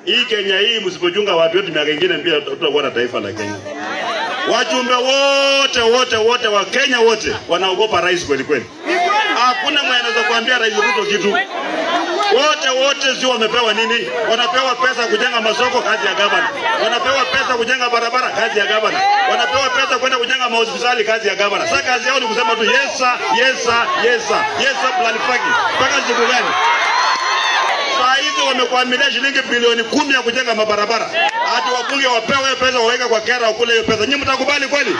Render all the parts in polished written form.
hii Kenya hii msipojunga watu wetu miaka mingine pia tutakuwa na taifa la Kenya. Wajumbe wote wa Kenya wote wanaogopa rais kweli kweli. Hakuna mwenye anaweza kuambia rais Ruto kitu. Wote sio wamepewa nini? Wanapewa pesa kujenga masoko, kazi ya gavana. Wanapewa pesa kujenga barabara, kazi ya gavana. Wanapewa pesa kwenda kujenga mahospitali, kazi ya gavana. Sasa kazi yao ni kusema tu yes sir plan fagi. Mpaka siku gani? Saa hizi wamekuamilia shilingi bilioni 10 ya kujenga mabarabara. Hadi wabunge wapewe pesa waweka kwa kera wakule hiyo pesa. Nyinyi mtakubali kweli?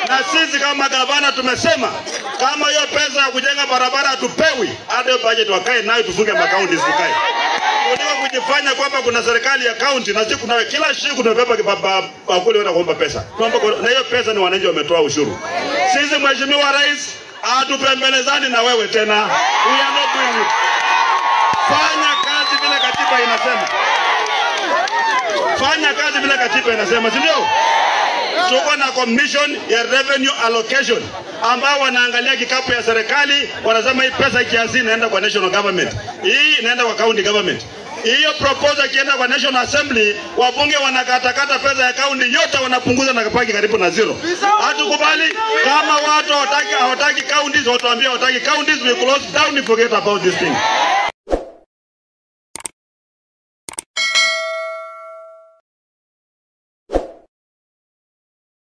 Na sisi kama gavana tumesema kama hiyo pesa ya kujenga barabara hatupewi, hata budget wakae nayo tufunge makaunti zikae. Kuliko kujifanya kwamba kuna serikali ya county na sisi kuna kila siku tunabeba bakuli wenda kuomba pesa. Na hiyo pesa ni wananchi wametoa ushuru. Sisi mheshimiwa rais hatupembelezani na wewe tena. We are not doing it. Fanya kazi vile katiba inasema. Fanya kazi vile katiba inasema, si ndio? Tuko na commission ya revenue allocation ambao wanaangalia kikapu ya serikali, wanasema hii pesa kiasi inaenda kwa national government, hii inaenda kwa county government. Hiyo proposal kienda kwa National Assembly, wabunge wanakatakata pesa ya county yote, wanapunguza na kapaki karibu na zero. Hatukubali. Kama watu hawataki counties, watuambia hawataki counties, we close down, we forget about this thing.